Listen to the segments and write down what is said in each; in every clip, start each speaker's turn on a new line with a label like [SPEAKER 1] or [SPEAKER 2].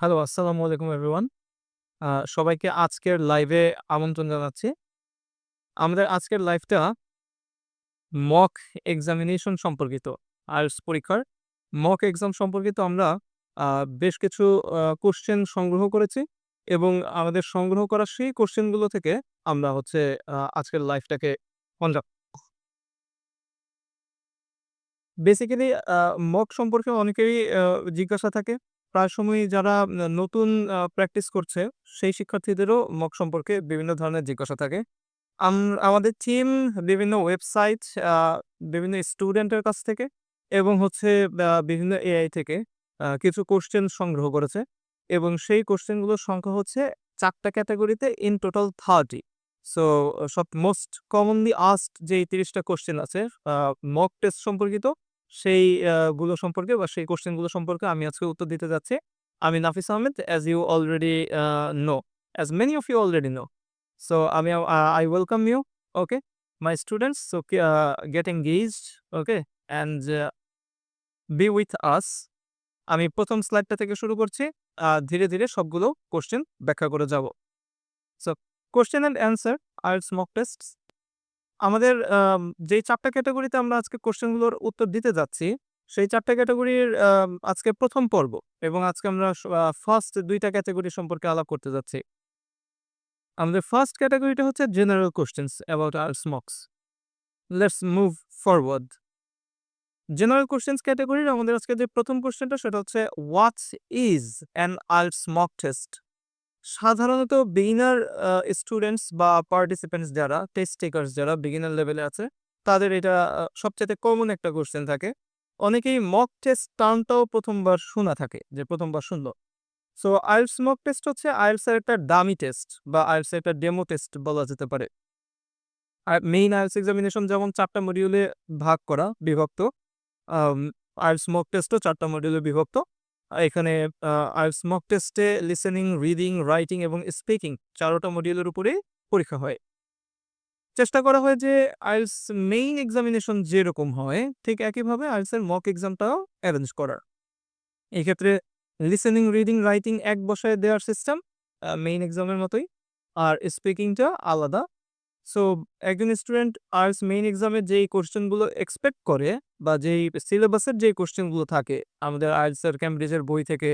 [SPEAKER 1] Hello, আসসালামু আলাইকুম everyone. সবাইকে আজকের লাইভে আমন্ত্রণ জানাচ্ছি। আমাদের আজকের লাইভটা মক এক্সামিনেশন সম্পর্কিত। আইএলটিএস পরীক্ষার মক এক্সাম সম্পর্কিত আমরা আ বেশ কিছু কোয়েশ্চেন সংগ্রহ করেছি এবং আমাদের সংগ্রহ করা সেই কোয়েশ্চেনগুলো থেকে আমরা হচ্ছে আজকের লাইভটাকে কন্ডাক্ট বেসিক্যালি মক সম্পর্কে অনেকেরই জিজ্ঞাসা থাকে। প্রায় সময়ই যারা নতুন প্র্যাকটিস করছে সেই শিক্ষার্থীদেরও মক সম্পর্কে বিভিন্ন ধরনের জিজ্ঞাসা থাকে। আম আমাদের টিম বিভিন্ন ওয়েবসাইট, আ বিভিন্ন স্টুডেন্টের কাছ থেকে এবং হচ্ছে বিভিন্ন এআই থেকে কিছু কোয়েশ্চেন সংগ্রহ করেছে এবং সেই কোয়েশ্চেনগুলোর সংখ্যা হচ্ছে ৪ টা ক্যাটেগরিতে ইন টোটাল 30। সো সব মোস্ট কমনলি আস্কড যেই ৩০ টা কোয়েশ্চেন আছে আ মক টেস্ট সম্পর্কিত সেই গুলো সম্পর্কে বা সেই কোয়েশ্চেনগুলো সম্পর্কে আমি আজকে উত্তর দিতে যাচ্ছি। আমি Nafis Ahmed, as you already know, as many of you already know. So, I welcome you. Okay, my students. So, get engaged. Okay, and be with us. আমি প্রথম স্লাইডটা থেকে শুরু করছি। ধীরে ধীরে সবগুলো কোশ্চেন ব্যাখ্যা করে যাব। So, question and answer IELTS mock tastes. আমাদের যেই ৪ টা ক্যাটেগরিতে আমরা আজকে কোশ্চেনগুলোর উত্তর দিতে যাচ্ছি, সেই ৪ টা ক্যাটেগরির আজকে প্রথম পর্ব এবং আজকে আমরা ফার্স্ট ২ টা ক্যাটেগরি সম্পর্কে আলাপ করতে যাচ্ছি। আমাদের ফার্স্ট ক্যাটেগরিটা হচ্ছে general questions about IELTS mocks. Let's move forward. General questions ক্যাটেগরির আমাদের আজকে যে প্রথম কোয়েশ্চেনটা সেটা হচ্ছে what is an IELTS mock test? সাধারণত বিগিনার স্টুডেন্টস বা পার্টিসিপেন্টস যারা টেস্ট টেকার্স যারা বিগিনার লেভেলে আছে তাদের এটা সবচাইতে কমন একটা কোয়েশ্চেন থাকে। অনেকেই মক টেস্ট টার্মটাও প্রথমবার শোনা থাকে যে প্রথমবার শুনলো। সো আইএলটিএস মক টেস্ট হচ্ছে আইএলটিএস এর একটা ডামি টেস্ট বা আইএলটিএস এর একটা ডেমো টেস্ট বলা যেতে পারে। আর মেইন আইএলটিএস এক্সামিনেশন যেমন ৪ টা মডিউলে ভাগ করা বিভক্ত, আম আইএলটিএস মক টেস্টও ৪ টা মডিউলে বিভক্ত। এখানে আইএলটিএস মক টেস্টে লিসেনিং, রিডিং, রাইটিং এবং স্পিকিং ৪ টা মডিউলের উপরেই পরীক্ষা হয়। চেষ্টা করা হয় যে আইএলটিএস মেইন এক্সামিনেশন যেরকম হয় ঠিক একইভাবে আইএলটিএস এর মক এক্সামটাও এরেঞ্জ করার। এক্ষেত্রে লিসেনিং, রিডিং, রাইটিং এক বসায় দেওয়ার সিস্টেম মেইন এক্সামের মতোই। আর স্পিকিংটা আলাদা। সো একজন স্টুডেন্ট আইএলটিএস মেইন এক্সামে যেই কোশ্চেনগুলো এক্সপেক্ট করে বা যেই সিলেবাসের যেই কোশ্চেনগুলো থাকে আমাদের আইএলটিএস এর ক্যামব্রিজের বই থেকে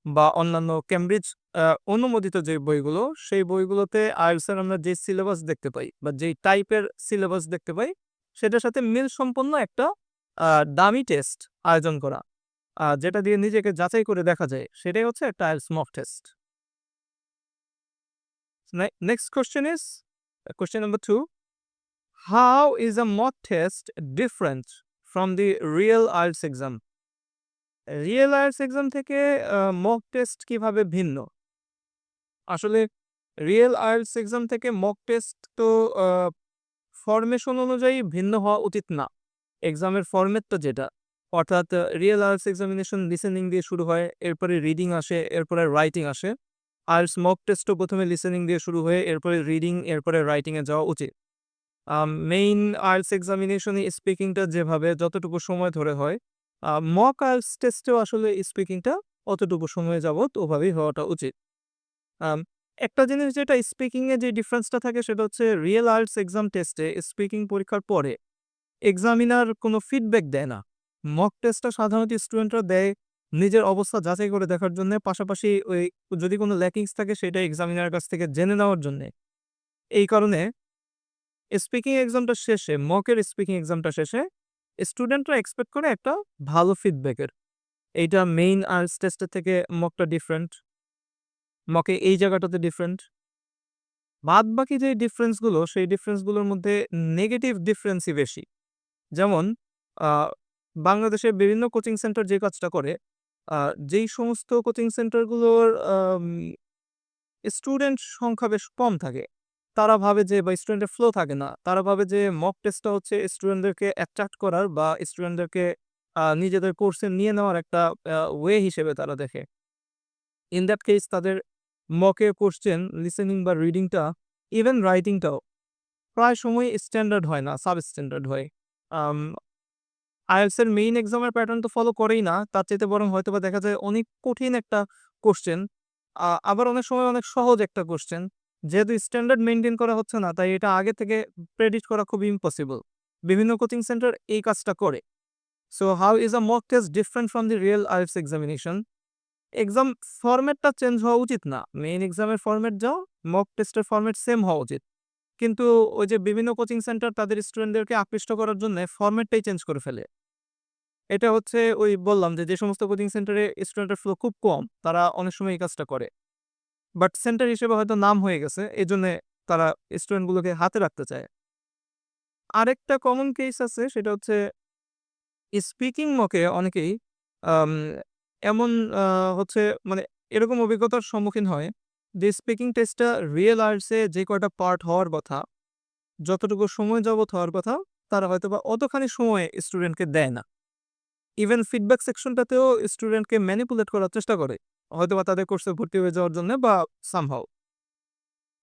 [SPEAKER 1] বা অন্যান্য ক্যামব্রিজ অনুমোদিত যে বইগুলো সেই বইগুলোতে আইএলটিএস এর আমরা যে সিলেবাস দেখতে পাই বা যেই টাইপের সিলেবাস দেখতে পাই সেটার সাথে মিল সম্পন্ন একটা ডামি টেস্ট আয়োজন করা, যেটা দিয়ে নিজেকে যাচাই করে দেখা যায় সেটাই হচ্ছে একটা IELTS mock test. Next question is question number 2. How is a mock test different from the real IELTS exam? Real IELTS exam থেকে মক টেস্ট কিভাবে ভিন্ন? আসলে রিয়েল আইএলটিএস এক্সাম থেকে মক টেস্ট তো আ ফরমেশন অনুযায়ী ভিন্ন হওয়া উচিত না। এক্সামের ফরমেটটা যেটা, অর্থাৎ রিয়েল আইএলটিএস এক্সামিনেশন লিসেনিং দিয়ে শুরু হয়, এরপরে রিডিং আসে, এরপরে রাইটিং আসে। আইএলটিএস মক টেস্টও ১ম এ লিসেনিং দিয়ে শুরু হয়ে এরপরে রিডিং, এরপরে রাইটিং এ যাওয়া উচিত। মেইন আইএলটিএস এক্সামিনেশনে স্পিকিংটা যেভাবে যতটুকু সময় ধরে হয়, মক আইএলটিএস টেস্টেও আসলে স্পিকিংটা অতটুকু সময় যাবত ওভাবেই হওয়াটা উচিত। আম একটা জিনিস যেটা স্পিকিং এ যে ডিফারেন্সটা থাকে সেটা হচ্ছে রিয়েল আইএলটিএস এক্সাম টেস্টে স্পিকিং পরীক্ষার পরে এক্সামিনার কোনো ফিডব্যাক দেয় না। মক টেস্টটা সাধারণত স্টুডেন্টরা দেয় নিজের অবস্থা যাচাই করে দেখার জন্যে, পাশাপাশি ওই যদি কোনো ল্যাকিংস থাকে সেটা এক্সামিনারের কাছ থেকে জেনে নেওয়ার জন্যে। এই কারণে স্পিকিং এক্সামটা শেষে, মকের স্পিকিং এক্সামটা শেষে স্টুডেন্টরা এক্সপেক্ট করে একটা ভালো ফিডব্যাকের। এইটা মেইন আইএলটিএস টেস্টের থেকে মকটা ডিফারেন্ট। মকে এই জায়গাটাতে ডিফারেন্ট। বাদবাকি যে ডিফারেন্সগুলো, সেই ডিফারেন্সগুলোর মধ্যে নেগেটিভ ডিফারেন্সই বেশি। যেমন আ বাংলাদেশের বিভিন্ন কোচিং সেন্টার যে কাজটা করে, আ যেই সমস্ত কোচিং সেন্টারগুলোর স্টুডেন্ট সংখ্যা বেশ কম থাকে। তারা ভাবে যে বা স্টুডেন্টের ফ্লো থাকে না। তারা ভাবে যে মক টেস্টটা হচ্ছে স্টুডেন্টদেরকে অ্যাট্রাক্ট করার বা স্টুডেন্টদেরকে নিজেদের কোর্সে নিয়ে নেওয়ার একটা ওয়ে হিসেবে তারা দেখে। ইন দ্যাট কেস তাদের মকের কোয়েশ্চেন, লিসেনিং বা রিডিংটা, ইভেন রাইটিংটাও প্রায় সময় স্ট্যান্ডার্ড হয় না, সাব স্ট্যান্ডার্ড হয়। আম IELTS এর মেইন এক্সামের প্যাটার্ন তো ফলো করেই না। তার চাইতে বরং হয়তোবা দেখা যায় অনেক কঠিন একটা কোয়েশ্চেন। আবার অনেক সময় অনেক সহজ একটা কোয়েশ্চেন। যেহেতু স্ট্যান্ডার্ড মেইনটেইন করা হচ্ছে না, তাই এটা আগে থেকে প্রেডিক্ট করা খুবই ইম্পসিবল। বিভিন্ন কোচিং সেন্টার এই কাজটা করে। So how is a mock test different from the real IELTS examination? Exam ফরম্যাটটা চেঞ্জ হওয়া উচিত না। মেইন এক্সামের ফরম্যাট যাও, মক টেস্টের ফরম্যাট সেম হওয়া উচিত। কিন্তু ওই যে বিভিন্ন কোচিং সেন্টার তাদের স্টুডেন্টদেরকে আকৃষ্ট করার জন্যে ফরম্যাটটাই চেঞ্জ করে ফেলে। এটা হচ্ছে ওই বললাম যে সমস্ত কোচিং সেন্টারে স্টুডেন্টের ফ্লো খুব কম, তারা অনেক সময় এই কাজটা করে। বাট সেন্টার হিসেবে হয়তো নাম হয়ে গেছে। এজন্যে তারা স্টুডেন্টগুলোকে হাতে রাখতে চায়। আরেকটা কমন কেস আছে, সেটা হচ্ছে স্পিকিং মকে অনেকেই আম এমন আ হচ্ছে মানে এরকম অভিজ্ঞতার সম্মুখীন হয় যে স্পিকিং টেস্টটা রিয়েল IELTS এ যে কয়টা পার্ট হওয়ার কথা, যতটুকু সময় যাবত হওয়ার কথা, তারা হয়তোবা অতখানি সময় স্টুডেন্টকে দেয় না। ইভেন ফিডব্যাক সেকশনটাতেও স্টুডেন্টকে ম্যানিপুলেট করার চেষ্টা করে। হয়তোবা তাদের কোর্সে ভর্তি হয়ে যাওয়ার জন্যে বা সামহাউ।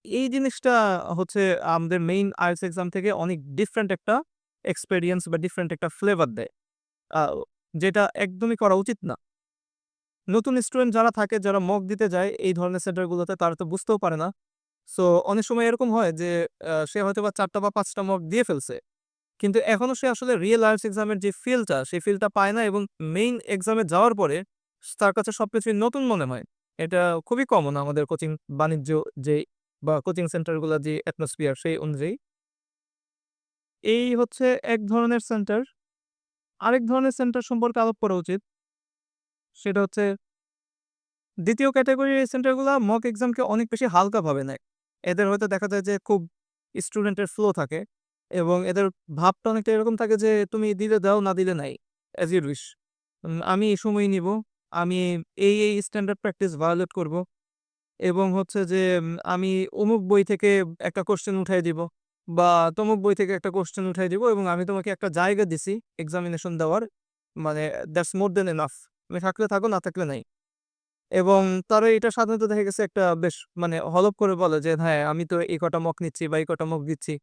[SPEAKER 1] এই জিনিসটা হচ্ছে আমাদের মেইন IELTS এক্সাম থেকে অনেক ডিফারেন্ট একটা এক্সপেরিয়েন্স বা ডিফারেন্ট একটা ফ্লেভার দেয়। আ যেটা একদমই করা উচিত না। নতুন স্টুডেন্ট যারা থাকে, যারা মক দিতে যায় এই ধরনের সেন্টারগুলোতে, তারা তো বুঝতেও পারে না। সো অনেক সময় এরকম হয় যে সে হয়তোবা ৪ টা বা ৫ টা মক দিয়ে ফেলছে। কিন্তু এখনো সে আসলে রিয়েল IELTS এক্সামের যে ফিলটা, সেই ফিলটা পায় না এবং মেইন এক্সামে যাওয়ার পরে তার কাছে সবকিছুই নতুন মনে হয়। এটা খুবই কমন আমাদের কোচিং বাণিজ্য যেই বা কোচিং সেন্টারগুলা যে অ্যাটমসফিয়ার সেই অনুযায়ী। এই হচ্ছে এক ধরনের সেন্টার। আরেক ধরনের সেন্টার সম্পর্কে আলাপ করা উচিত। সেটা হচ্ছে ২য় ক্যাটেগরির এই সেন্টারগুলা মক এক্সামকে অনেক বেশি হালকাভাবে নেয়। এদের হয়তো দেখা যায় যে খুব স্টুডেন্টের ফ্লো থাকে এবং এদের ভাবটা অনেকটা এরকম থাকে যে তুমি দিলে দাও, না দিলে নাই। As you wish. আমি এই সময় নিবো। আমি এই স্ট্যান্ডার্ড প্র্যাকটিস ভায়োলেট করব এবং হচ্ছে যে আমি অমুক বই থেকে একটা কোয়েশ্চেন উঠায় দিব বা তমুক বই থেকে একটা কোয়েশ্চেন উঠায় দিব এবং আমি তোমাকে একটা জায়গা দিছি এক্সামিনেশন দেওয়ার। মানে দ্যাটস মোর দ্যান এনাফ। তুমি থাকলে থাকো, না থাকলে নাই। এবং তারা এটা সাধারণত দেখা গেছে একটা বেশ মানে হলপ করে বলে যে, "হ্যাঁ, আমি তো এই কটা মক নিচ্ছি বা এই কটা মক দিচ্ছি।"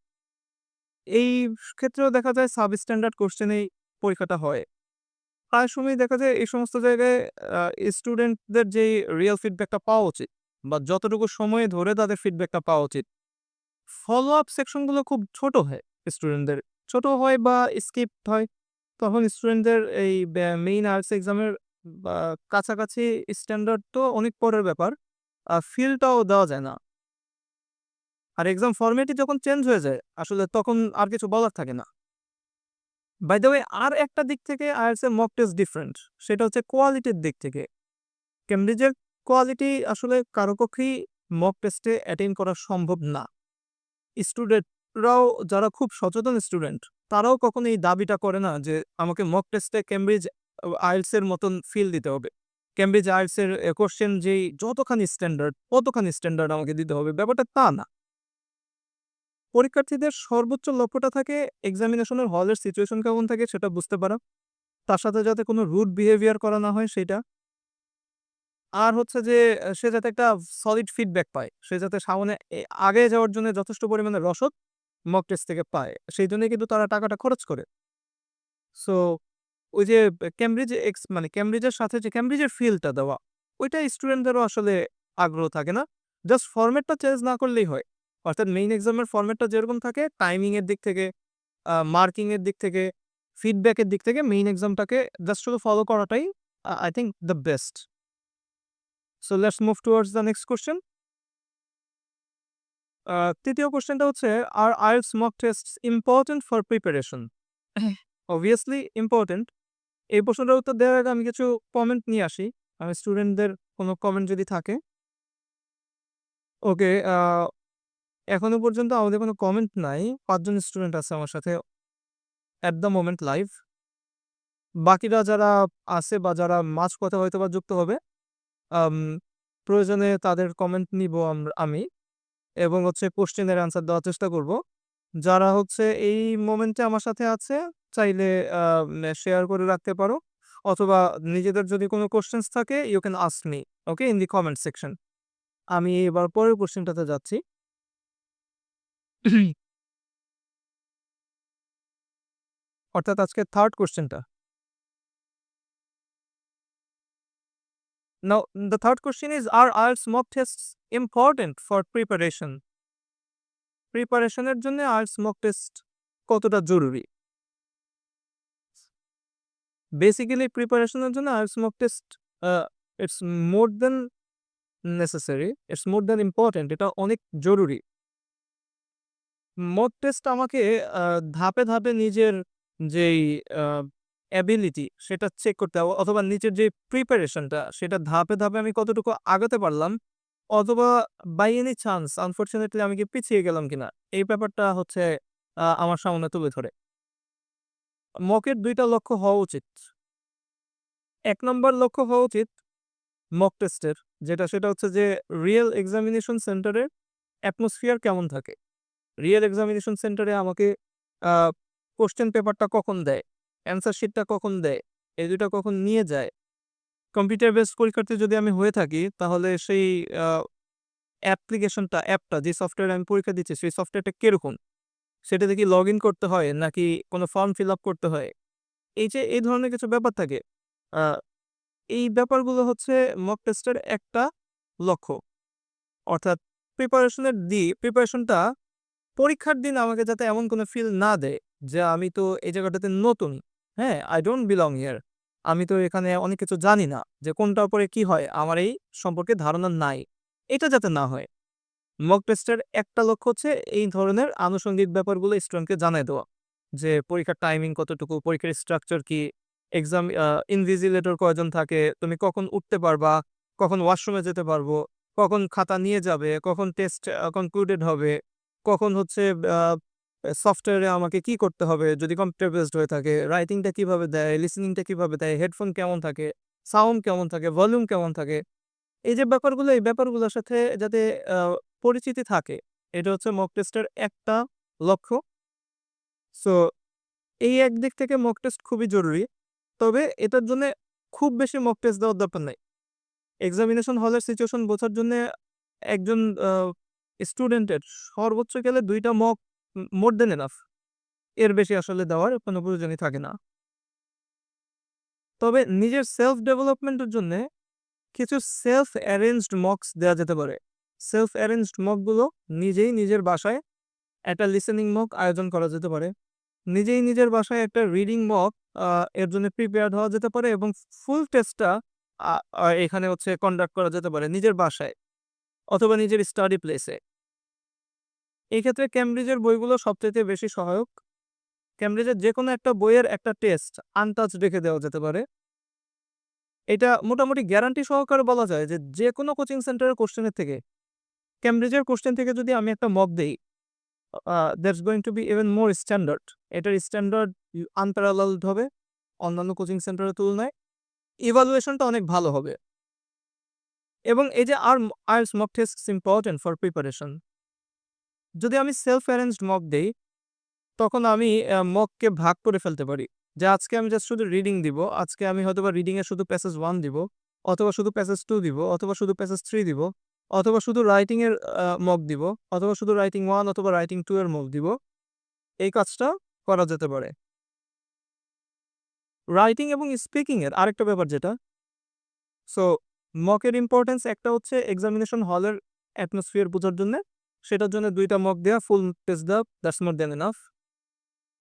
[SPEAKER 1] এই ক্ষেত্রেও দেখা যায় সাবস্ট্যান্ডার্ড কোয়েশ্চেনেই পরীক্ষাটা হয়। প্রায় সময়ই দেখা যায় এই সমস্ত জায়গায় আ স্টুডেন্টদের যেই রিয়াল ফিডব্যাকটা পাওয়া উচিত বা যতটুকু সময় ধরে তাদের ফিডব্যাকটা পাওয়া উচিত, ফলো আপ সেকশনগুলো খুব ছোট হয় স্টুডেন্টদের। ছোট হয় বা স্কিপড হয়। তখন স্টুডেন্টদের এই মেইন আর্টস এক্সামের বা কাছাকাছি স্ট্যান্ডার্ড তো অনেক পরের ব্যাপার। ফিলটাও দেওয়া যায় না। আর এক্সাম ফরম্যাটই যখন চেঞ্জ হয়ে যায়, আসলে তখন আর কিছু বলার থাকে না। বাই দ্য ওয়ে আর একটা দিক থেকে IELTS এর মক টেস্ট ডিফারেন্ট। সেটা হচ্ছে কোয়ালিটির দিক থেকে। কেমব্রিজের কোয়ালিটি আসলে কারো পক্ষেই মক টেস্টে অ্যাটেইন করা সম্ভব না। স্টুডেন্টরাও যারা খুব সচেতন স্টুডেন্ট, তারাও কখনো এই দাবিটা করে না যে আমাকে মক টেস্টে কেমব্রিজ IELTS এর মতন ফিল দিতে হবে। কেমব্রিজ IELTS এর কোয়েশ্চেন যেই যতখানি স্ট্যান্ডার্ড, ততখানি স্ট্যান্ডার্ড আমাকে দিতে হবে। ব্যাপারটা তা না। পরীক্ষার্থীদের সর্বোচ্চ লক্ষ্যটা থাকে এক্সামিনেশনের হলের সিচুয়েশন কেমন থাকে সেটা বুঝতে পারা। তার সাথে যাতে কোনো রুড বিহেভিয়ার করা না হয় সেইটা। আর হচ্ছে যে সে যাতে একটা সলিড ফিডব্যাক পায়। সে যাতে সামনে আগে যাওয়ার জন্য যথেষ্ট পরিমাণে রসদ মক টেস্ট থেকে পায়। সেইজন্যই কিন্তু তারা টাকাটা খরচ করে। সো ওই যে কেমব্রিজ মানে কেমব্রিজের সাথে যে কেমব্রিজের ফিলটা দেওয়া, ওইটা স্টুডেন্টদেরও আসলে আগ্রহ থাকে না। জাস্ট ফরম্যাটটা চেঞ্জ না করলেই হয়। অর্থাৎ মেইন এক্সামের ফরম্যাটটা যেরকম থাকে টাইমিং এর দিক থেকে, মার্কিং এর দিক থেকে, ফিডব্যাক এর দিক থেকে মেইন এক্সামটাকে জাস্ট শুধু ফলো করাটাই I think the best. So let's move towards the next question. ৩য় কোয়েশ্চেনটা হচ্ছে, "Are IELTS mock tests important for preparation?" Obviously important. এই প্রশ্নটার উত্তর দেওয়ার আগে আমি কিছু কমেন্ট নিয়ে আসি। স্টুডেন্টদের কোনো কমেন্ট যদি থাকে। ওকে, এখনো পর্যন্ত আমাদের কোনো কমেন্ট নাই। ৫ জন স্টুডেন্ট আছে আমার সাথে at the moment লাইভ। বাকিরা যারা আছে বা যারা মাঝপথে হয়তোবা যুক্ত হবে, আম প্রয়োজনে তাদের কমেন্ট নিবো আমি এবং হচ্ছে কোয়েশ্চেনের অ্যান্সার দেওয়ার চেষ্টা করব। যারা হচ্ছে এই মোমেন্টে আমার সাথে আছে, চাইলে শেয়ার করে রাখতে পারো অথবা নিজেদের যদি কোনো কোয়েশ্চেনস থাকে you can ask me, okay, in the comment section. আমি এবার পরের কোয়েশ্চেনটাতে যাচ্ছি। অর্থাৎ আজকে 3rd কোয়েশ্চেনটা। Now, the third question is, are IELTS mock tests important for preparation? প্রিপারেশনের জন্য IELTS mock test কতটা জরুরি? বেসিক্যালি প্রিপারেশনের জন্য IELTS mock test it's more than necessary, it's more than important, এটা অনেক জরুরি। মক টেস্ট আমাকে ধাপে, ধাপে নিজের যেই আ অ্যাবিলিটি সেটা চেক করতে হবে, অথবা নিজের যে প্রিপারেশনটা সেটা ধাপে, ধাপে আমি কতটুকু আগাতে পারলাম, অথবা বাই এনি চান্স আনফরচুনেটলি আমি কি পিছিয়ে গেলাম কিনা? এই ব্যাপারটা হচ্ছে আমার সামনে তুলে ধরে। মকের ২ টা লক্ষ্য হওয়া উচিত। ১ নম্বর লক্ষ্য হওয়া উচিত মক টেস্টের, সেটা হচ্ছে যে রিয়েল এক্সামিনেশন সেন্টারের অ্যাটমসফিয়ার কেমন থাকে? রিয়েল এক্সামিনেশন সেন্টারে আমাকে আ কোয়েশ্চেন পেপারটা কখন দেয়? অ্যান্সার শিটটা কখন দেয়? এই ২ টা কখন নিয়ে যায়? কম্পিউটার বেসড পরীক্ষার্থী যদি আমি হয়ে থাকি, তাহলে সেই আ অ্যাপটা যে সফটওয়্যারে আমি পরীক্ষা দিচ্ছি সেই সফটওয়্যারটা কিরকম? সেটাতে কি লগইন করতে হয় নাকি কোনো ফর্ম ফিল আপ করতে হয়? এই ধরনের কিছু ব্যাপার থাকে। আ এই ব্যাপারগুলো হচ্ছে মক টেস্টের একটা লক্ষ্য। অর্থাৎ প্রিপারেশনটা পরীক্ষার দিন আমাকে যাতে এমন কোনো ফিল না দেয় যে আমি তো এই জায়গাটাতে নতুন। হ্যাঁ? I don't belong here. আমি তো এখানে অনেক কিছু জানি না। যে কোনটার পরে কি হয় আমার এই সম্পর্কে ধারণা নাই। এটা যাতে না হয়। মক টেস্টের একটা লক্ষ্য হচ্ছে এই ধরনের আনুষঙ্গিক ব্যাপারগুলো স্টুডেন্টকে জানায় দেওয়া। যে পরীক্ষার টাইমিং কতটুকু, পরীক্ষার স্ট্রাকচার কি, এক্সাম ইনভিজিলেটর কয়জন থাকে, তুমি কখন উঠতে পারবা, কখন ওয়াশরুমে যেতে পারবো, কখন খাতা নিয়ে যাবে, কখন টেস্ট কনক্লুডেড হবে, কখন হচ্ছে আ সফটওয়্যারে আমাকে কি করতে হবে যদি কম্পিউটার বেসড হয়ে থাকে, রাইটিংটা কিভাবে দেয়, লিসেনিংটা কিভাবে দেয়, হেডফোন কেমন থাকে, সাউন্ড কেমন থাকে, ভলিউম কেমন থাকে। এই ব্যাপারগুলোর সাথে যাতে আ পরিচিতি থাকে, এটা হচ্ছে মক টেস্টের একটা লক্ষ্য। সো এই একদিক থেকে মক টেস্ট খুবই জরুরি। তবে এটার জন্যে খুব বেশি মক টেস্ট দেওয়ার দরকার নাই। এক্সামিনেশন হলের সিচুয়েশন বোঝার জন্যে একজন আ স্টুডেন্টের সর্বোচ্চ গেলে ২ টা মক মোর দ্যান এনাফ। এর বেশি আসলে দেওয়ার কোনো প্রয়োজনই থাকে না। তবে নিজের সেলফ ডেভেলপমেন্টের জন্যে কিছু সেলফ অ্যারেঞ্জড মকস দেয়া যেতে পারে। সেলফ অ্যারেঞ্জড মকগুলো নিজেই নিজের বাসায় একটা লিসেনিং মক আয়োজন করা যেতে পারে। নিজেই নিজের বাসায় একটা রিডিং মক আ এর জন্য প্রিপেয়ার্ড হওয়া যেতে পারে, এবং ফুল টেস্টটা আ আ এখানে হচ্ছে কন্ডাক্ট করা যেতে পারে নিজের বাসায় অথবা নিজের স্টাডি প্লেসে। এই ক্ষেত্রে ক্যামব্রিজের বইগুলো সবচাইতে বেশি সহায়ক। ক্যামব্রিজের যেকোনো একটা বইয়ের একটা টেস্ট আনটাচড রেখে দেওয়া যেতে পারে। এটা মোটামুটি গ্যারান্টি সহকারে বলা যায় যে, যেকোনো কোচিং সেন্টারের কোশ্চেনের থেকে, ক্যামব্রিজের কোশ্চেন থেকে যদি আমি একটা মক দেই, that's going to B even more standard. এটার স্ট্যান্ডার্ড আনপ্যারালালড হবে অন্যান্য কোচিং সেন্টারের তুলনায়। ইভালুয়েশনটা অনেক ভালো হবে। এবং এই যে IELTS mock tests important for preparation. যদি আমি সেলফ অ্যারেঞ্জড মক দেই, তখন আমি মককে ভাগ করে ফেলতে পারি। যে আজকে আমি জাস্ট শুধু রিডিং দিব। আজকে আমি হয়তোবা রিডিং এর শুধু প্যাসেজ 1 দিব, অথবা শুধু প্যাসেজ 2 দিব, অথবা শুধু প্যাসেজ 3 দিব, অথবা শুধু রাইটিং এর মক দিব, অথবা শুধু রাইটিং 1 অথবা রাইটিং 2 এর মক দিব। এই কাজটা করা যেতে পারে। রাইটিং এবং স্পিকিং এর আরেকটা ব্যাপার যেটা, সো মকের ইম্পোর্টেন্স একটা হচ্ছে এক্সামিনেশন হলের অ্যাটমসফিয়ার বোঝার জন্যে। সেটার জন্য ২ টা মক দেয়া, ফুল টেস্ট দেওয়া, দ্যাটস মোর দ্যান এনাফ।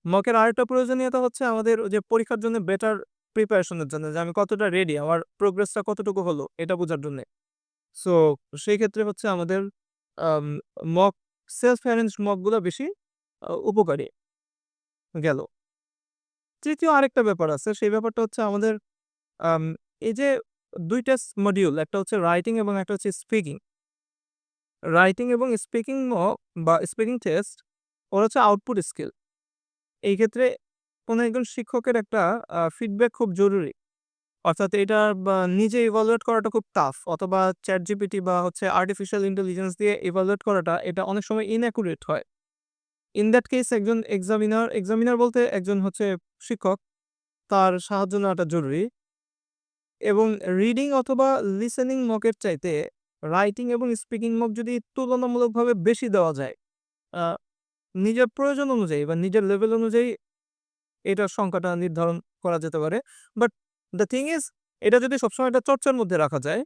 [SPEAKER 1] মকের আরেকটা প্রয়োজনীয়তা হচ্ছে আমাদের ওই যে পরীক্ষার জন্য বেটার প্রিপারেশন এর জন্য, যে আমি কতটা রেডি, আমার প্রোগ্রেসটা কতটুকু হলো এটা বোঝার জন্যে। সো সেই ক্ষেত্রে হচ্ছে আমাদের আম মক সেলফ অ্যারেঞ্জড মকগুলা বেশি উপকারী গেল। তৃতীয় আরেকটা ব্যাপার আছে, সেই ব্যাপারটা হচ্ছে আমাদের আম এই যে ২ টা মডিউল, একটা হচ্ছে রাইটিং এবং একটা হচ্ছে স্পিকিং। রাইটিং এবং স্পিকিং মক বা স্পিকিং টেস্ট ওরা হচ্ছে আউটপুট স্কিল। এই ক্ষেত্রে কোনো একজন শিক্ষকের একটা ফিডব্যাক খুব জরুরি। অর্থাৎ এটা নিজে ইভালুয়েট করাটা খুব টাফ, অথবা ChatGPT বা হচ্ছে আর্টিফিশিয়াল ইন্টেলিজেন্স দিয়ে ইভালুয়েট করাটা এটা অনেক সময় ইনঅ্যাকুরেট হয়। ইন দ্যাট কেস একজন এক্সামিনার বলতে একজন হচ্ছে শিক্ষক, তার সাহায্য নেওয়াটা জরুরি। এবং রিডিং অথবা লিসেনিং মকের চাইতে রাইটিং এবং স্পিকিং মক যদি তুলনামূলকভাবে বেশি দেওয়া যায়, আ নিজের প্রয়োজন অনুযায়ী বা নিজের লেভেল অনুযায়ী এটার সংখ্যাটা নির্ধারণ করা যেতে পারে। বাট দ্য থিং ইজ, এটা যদি সবসময় একটা চর্চার মধ্যে রাখা যায়,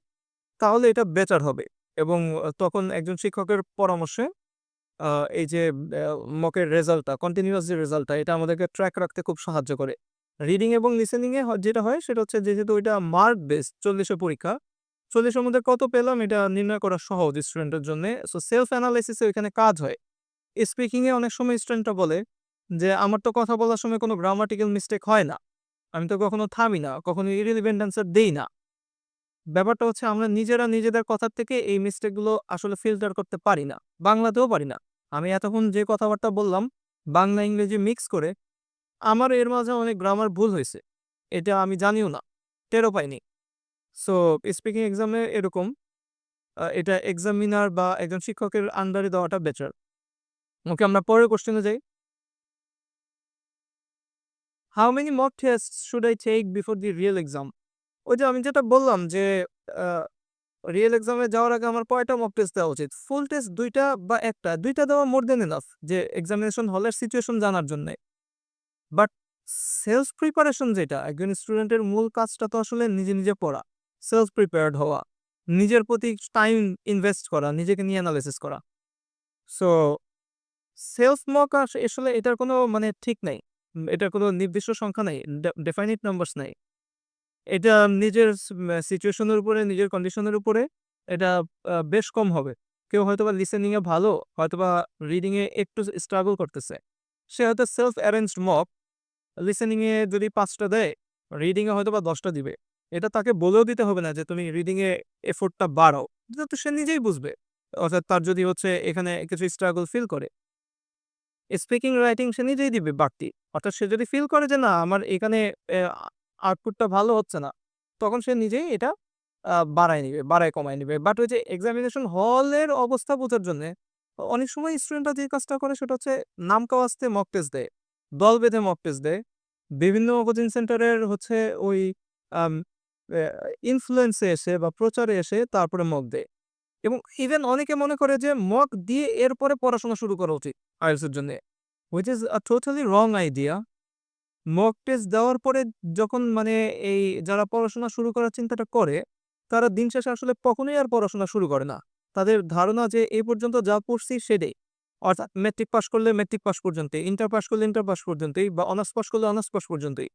[SPEAKER 1] তাহলে এটা বেটার হবে এবং তখন একজন শিক্ষকের পরামর্শে আ এই যে মকের রেজাল্টটা, কন্টিনিউয়াস যে রেজাল্টটা, এটা আমাদেরকে ট্র্যাক রাখতে খুব সাহায্য করে। রিডিং এবং লিসেনিং এ যেটা হয় সেটা হচ্ছে যেহেতু ওইটা মার্ক বেসড ৪০ এর পরীক্ষা, ৪০ এর মধ্যে কত পেলাম এটা নির্ণয় করা সহজ স্টুডেন্টের জন্যে। সো সেলফ এনালাইসিস এ ওইখানে কাজ হয়। স্পিকিং এ অনেক সময় স্টুডেন্টরা বলে যে, "আমার তো কথা বলার সময় কোনো গ্রামাটিক্যাল মিস্টেক হয় না। আমি তো কখনো থামি না, কখনো irrelevant অ্যান্সার দেই না।" ব্যাপারটা হচ্ছে আমরা নিজেরা নিজেদের কথার থেকে এই মিস্টেক গুলো আসলে ফিল্টার করতে পারি না। বাংলাতেও পারি না। আমি এতক্ষণ যে কথাবার্তা বললাম, বাংলা ইংরেজি মিক্স করে, আমার এর মাঝে অনেক গ্রামার ভুল হইছে। এটা আমি জানিও না। টেরও পাইনি। সো স্পিকিং এক্সামে এরকম এটা এক্সামিনার বা একজন শিক্ষকের আন্ডারে দেওয়াটা বেটার। ওকে, আমরা পরের কোয়েশ্চেন এ যাই। How many mock tests should I take before the real exam? ওই যে আমি যেটা বললাম যে আ রিয়েল এক্সামে যাওয়ার আগে আমার কয়টা মক টেস্ট দেওয়া উচিত? ফুল টেস্ট ২ টা বা ১ টা। ২ টা দেওয়া মোর দ্যান এনাফ যে এক্সামিনেশন হলের সিচুয়েশন জানার জন্যে। বাট সেলফ প্রিপারেশন যেটা, একজন স্টুডেন্টের মূল কাজটা তো আসলে নিজে, নিজে পড়া। সেলফ প্রিপেয়ার্ড হওয়া। নিজের প্রতি টাইম ইনভেস্ট করা, নিজেকে নিয়ে এনালাইসিস করা। সো সেলফ মক আসলে এটার কোনো মানে ঠিক নাই। এটার কোনো নির্দিষ্ট সংখ্যা নাই। ডেফিনিট নাম্বারস নাই। এটা নিজের সিচুয়েশনের উপরে, নিজের কন্ডিশনের উপরে এটা বেশ কম হবে। কেউ হয়তোবা লিসেনিং এ ভালো, হয়তোবা রিডিং এ একটু স্ট্রাগল করতেছে। সে হয়তো সেলফ অ্যারেঞ্জড মক লিসেনিং এ যদি ৫ টা দেয়, রিডিং এ হয়তোবা ১০ টা দিবে। এটা তাকে বলেও দিতে হবে না যে তুমি রিডিং এ এফোর্টটা বাড়াও। এটা তো সে নিজেই বুঝবে। অর্থাৎ তার যদি হচ্ছে এখানে কিছু স্ট্রাগল ফিল করে। স্পিকিং, রাইটিং সে নিজেই দিবে বাড়তি। অর্থাৎ সে যদি ফিল করে যে না আমার এখানে এ আউটপুটটা ভালো হচ্ছে না, তখন সে নিজেই এটা বাড়ায় নিবে, বাড়ায় কমায় নিবে। বাট ওই যে এক্সামিনেশন হলের অবস্থা বোঝার জন্যে অনেক সময় স্টুডেন্টরা যে কাজটা করে সেটা হচ্ছে নামকাওয়াস্তে মক টেস্ট দেয়। দল বেঁধে মক টেস্ট দেয়। বিভিন্ন কোচিং সেন্টারের হচ্ছে ওই আম অ্যা ইনফ্লুয়েন্স এ এসে বা প্রচারে এসে তারপরে মক দেয়। এবং ইভেন অনেকে মনে করে যে মক দিয়ে এরপরে পড়াশোনা শুরু করা উচিত IELTS এর জন্যে। which is a totally wrong idea. Mock test দেওয়ার পরে যখন মানে এই যারা পড়াশোনা শুরু করার চিন্তাটা করে, তারা দিন শেষে আসলে কখনোই আর পড়াশোনা শুরু করে না। তাদের ধারণা যে এই পর্যন্ত যা পড়ছি সেটাই। অর্থাৎ মেট্রিক পাস করলে মেট্রিক পাস পর্যন্তই, ইন্টার পাস করলে ইন্টার পাস পর্যন্তই বা অনার্স পাস করলে অনার্স পাস পর্যন্তই।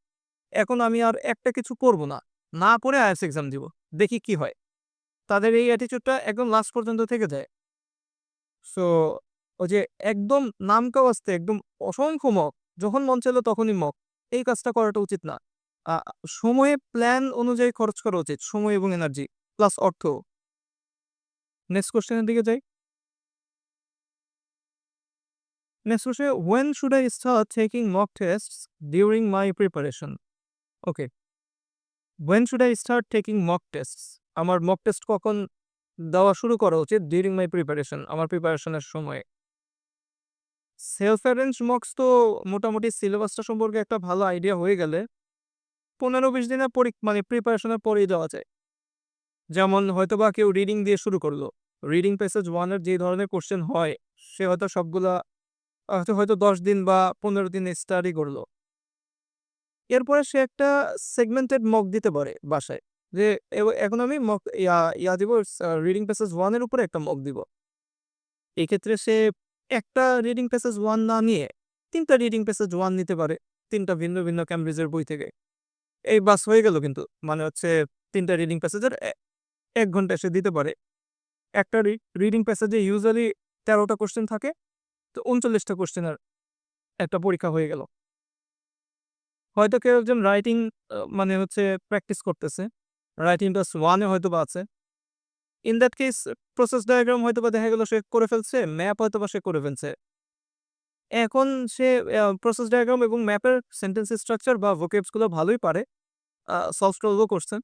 [SPEAKER 1] এখন আমি আর একটা কিছু করব না। না পড়ে IELTS এক্সাম দিব। দেখি কি হয়। তাদের এই অ্যাটিটিউডটা একদম লাস্ট পর্যন্ত থেকে যায়। সো ওই যে একদম নামকাওয়াস্তে একদম অসংখ্য মক, যখন মন চাইলো তখনই মক। এই কাজটা করাটা উচিত না। আ সময়ে প্ল্যান অনুযায়ী খরচ করা উচিত। সময় এবং এনার্জি প্লাস অর্থ। নেক্সট কোয়েশ্চেন এর দিকে যাই। Next question, when should I start taking mock tests during my preparation? Okay, when should I start taking mock tests? আমার মক টেস্ট কখন দেওয়া শুরু করা উচিত during my preparation, আমার প্রিপারেশন এর সময়ে? সেলফ অ্যারেঞ্জ মক্স তো মোটামুটি সিলেবাসটা সম্পর্কে একটা ভালো আইডিয়া হয়ে গেলে ১৫-২০ দিনের মানে প্রিপারেশন এর পরেই দেওয়া যায়। যেমন হয়তোবা কেউ রিডিং দিয়ে শুরু করলো। রিডিং প্যাসেজ 1 এর যে ধরনের কোয়েশ্চেন হয়, সে হয়তো সবগুলা হয়তো ১০ দিন বা ১৫ দিন স্টাডি করলো। এরপরে সে একটা সেগমেন্টেড মক দিতে পারে বাসায়। যে এখন আমি মক দিব রিডিং প্যাসেজ 1 এর উপরে একটা মক দিব। এক্ষেত্রে সে একটা রিডিং প্যাসেজ 1 না নিয়ে ৩ টা রিডিং প্যাসেজ 1 নিতে পারে। ৩ টা ভিন্ন, ভিন্ন ক্যামব্রিজের বই থেকে। এই বাস হয়ে গেল কিন্তু। মানে হচ্ছে ৩ টা রিডিং প্যাসেজের ১ ঘন্টায় সে দিতে পারে। একটা রিডিং প্যাসেজে ইউজুয়ালি ১৩ টা কোয়েশ্চেন থাকে। তো ৩৯ টা কোয়েশ্চেনের একটা পরীক্ষা হয়ে গেল। হয়তো কেউ একজন রাইটিং মানে হচ্ছে প্র্যাকটিস করতেছে। রাইটিং টাস্ক 1 এ হয়তোবা আছে। In that case process diagram হয়তোবা দেখা গেল সে করে ফেলছে, ম্যাপ হয়তোবা সে করে ফেলছে। এখন সে প্রসেস ডায়াগ্রাম এবং ম্যাপের সেন্টেন্স স্ট্রাকচার বা vocabs গুলো ভালোই পারে। সলভ টলভও করছে।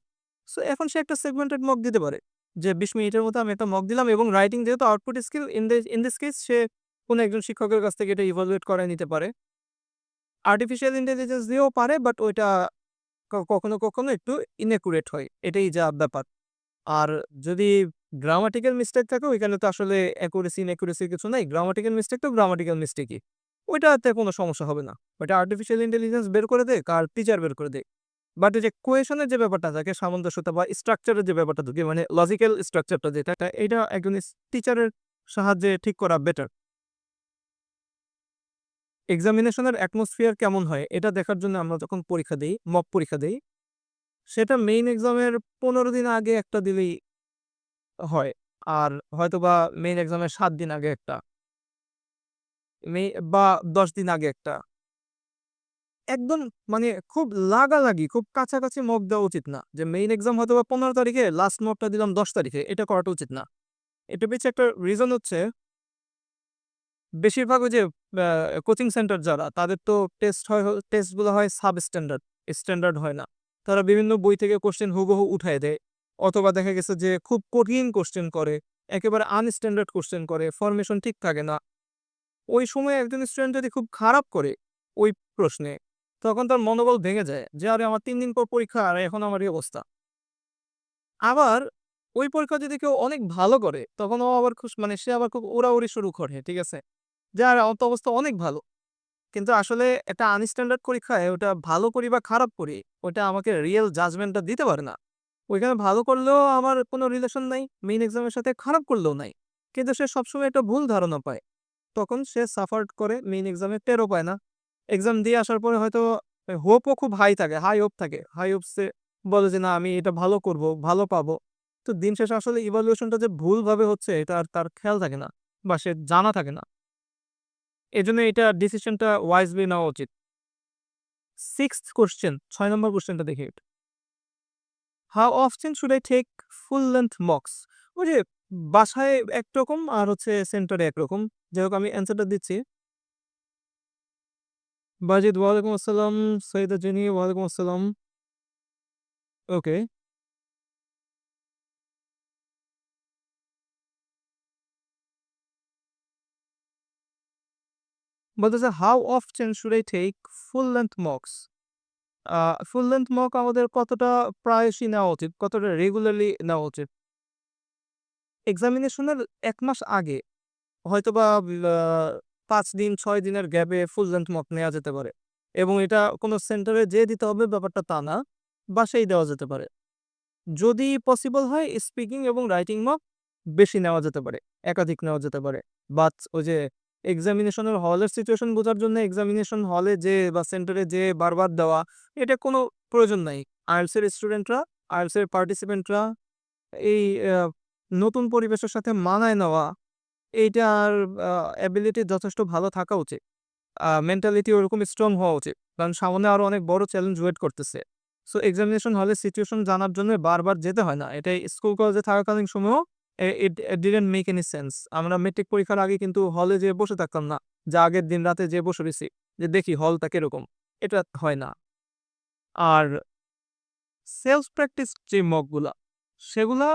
[SPEAKER 1] সো এখন সে একটা সেগমেন্টেড মক দিতে পারে। যে ২০ মিনিটের মতো আমি একটা মক দিলাম এবং রাইটিং যেহেতু output skill in this case সে কোনো একজন শিক্ষকের কাছ থেকে এটা ইভালুয়েট করায় নিতে পারে। আর্টিফিশিয়াল ইন্টেলিজেন্স দিয়েও পারে বাট ওইটা কখনো, কখনো একটু ইনএকুরেট হয়। এটাই যা ব্যাপার। আর যদি গ্রামাটিক্যাল মিস্টেক থাকে ওইখানে তো আসলে অ্যাকুরেসি ইনএকুরেসি কিছু নাই। গ্রামাটিক্যাল মিস্টেক তো গ্রামাটিক্যাল মিস্টেকই। ওইটাতে কোনো সমস্যা হবে না। ওইটা আর্টিফিশিয়াল ইন্টেলিজেন্স বের করে দেক আর টিচার বের করে দেক। বাট এই যে কোহেশনের যে ব্যাপারটা থাকে, সামঞ্জস্যতা বা স্ট্রাকচারের যে ব্যাপারটা থাকে, মানে লজিক্যাল স্ট্রাকচারটা যেটা, এটা একজন টিচারের সাহায্যে ঠিক করা বেটার। এক্সামিনেশনের অ্যাটমসফিয়ার কেমন হয় এটা দেখার জন্য আমরা যখন পরীক্ষা দেই, মক পরীক্ষা দেই, সেটা মেইন এক্সামের ১৫ দিন আগে একটা দিলেই হয়। আর হয়তোবা মেইন এক্সামের ৭ দিন আগে একটা, মে বা ১০ দিন আগে একটা। একদম মানে খুব লাগালাগি, খুব কাছাকাছি মক দেওয়া উচিত না। যে মেইন এক্সাম হয়তোবা ১৫ তারিখে, লাস্ট মকটা দিলাম ১০ তারিখে। এটা করাটা উচিত না। এটার পেছনে একটা রিজন হচ্ছে, বেশিরভাগ ওই যে আ কোচিং সেন্টার যারা, তাদের তো টেস্টগুলো হয় সাবস্ট্যান্ডার্ড, স্ট্যান্ডার্ড হয় না। তারা বিভিন্ন বই থেকে কোয়েশ্চেন হুবহু উঠায় দেয়। অথবা দেখা গেছে যে খুব কঠিন কোয়েশ্চেন করে, একেবারে আনস্ট্যান্ডার্ড কোয়েশ্চেন করে, ফরমেশন ঠিক থাকে না। ওই সময়ে একজন স্টুডেন্ট যদি খুব খারাপ করে ওই প্রশ্নে, তখন তার মনোবল ভেঙে যায় যে, "আরে আমার ৩ দিন পর পরীক্ষা আর এখন আমার এই অবস্থা।" আবার ওই পরীক্ষা যদি কেউ অনেক ভালো করে, তখন ও আবার মানে সে আবার খুব উড়াউড়ি শুরু করে, ঠিক আছে? যে, "আরে আমার তো অবস্থা অনেক ভালো।" কিন্তু আসলে একটা আনস্ট্যান্ডার্ড পরীক্ষায় ওটা ভালো করি বা খারাপ করি, ওটা আমাকে রিয়েল জাজমেন্টটা দিতে পারে না। ওইখানে ভালো করলেও আমার কোনো রিলেশন নাই, মেইন এক্সামের সাথে খারাপ করলেও নাই। কিন্তু সে সবসময় একটা ভুল ধারণা পায়। তখন সে সাফার্ড করে, মেইন এক্সামে টেরও পায় না। এক্সাম দিয়ে আসার পরে হয়তো হোপও খুব হাই থাকে, হাই হোপ থাকে। হাই হোপসে বলে যে, "না আমি এটা ভালো করব, ভালো পাবো।" তো দিন শেষে আসলে ইভালুয়েশনটা যে ভুলভাবে হচ্ছে এটা আর তার খেয়াল থাকে না বা সে জানা থাকে না। এজন্য এটা ডিসিশনটা ওয়াইজলি নেওয়া উচিত। 6th কোয়েশ্চেন ৬ নম্বর কোয়েশ্চেনটা দেখি। How often should I take full length mocks? ওই যে বাসায় একরকম আর হচ্ছে সেন্টারে একরকম। যাই হোক আমি অ্যান্সারটা দিচ্ছি। বাজিদ ওয়ালাইকুম আসসালাম, সৈয়দা জেনি ওয়ালাইকুম আসসালাম। ওকে। বলতেছে how often should I take full length mocks? A full length mock আমাদের কতটা প্রায়শই নেওয়া উচিত? কতটা রেগুলারলি নেওয়া উচিত? এক্সামিনেশনের ১ মাস আগে হয়তোবা আ ৫ দিন ৬ দিনের গ্যাপে ফুল লেংথ মক নেয়া যেতে পারে। এবং এটা কোন সেন্টারে যেয়ে দিতে হবে ব্যাপারটা তা না। বাসায় দেওয়া যেতে পারে। যদি পসিবল হয় স্পিকিং এবং রাইটিং মক বেশি নেওয়া যেতে পারে। একাধিক নেওয়া যেতে পারে। বাট ওই যে এক্সামিনেশনের হলের সিচুয়েশন বোঝার জন্য এক্সামিনেশন হলে যেয়ে বা সেন্টারে যেয়ে বারবার দেওয়া, এটা কোনো প্রয়োজন নাই। IELTS এর স্টুডেন্টরা, IELTS এর পার্টিসিপেন্টরা এই আ নতুন পরিবেশের সাথে মানায় নেওয়া, এইটার এবিলিটি যথেষ্ট ভালো থাকা উচিত। মেন্টালিটি ওরকম স্ট্রং হওয়া উচিত। কারণ সামনে আরো অনেক বড় চ্যালেঞ্জ ওয়েট করতেছে। সো এক্সামিনেশন হলের সিচুয়েশন জানার জন্য বারবার যেতে হয় না। এটাই স্কুল কলেজে থাকাকালীন সময়েও ইট ডিডন্ট মেক এনি সেন্স। আমরা মেট্রিক পরীক্ষার আগে কিন্তু হলে যেয়ে বসে থাকতাম না। যে আগের দিন রাতে যেয়ে বসে রইছি। যে দেখি হলটা কিরকম। এটা হয় না। আর সেলফ প্র্যাকটিস যে মকগুলা, সেগুলা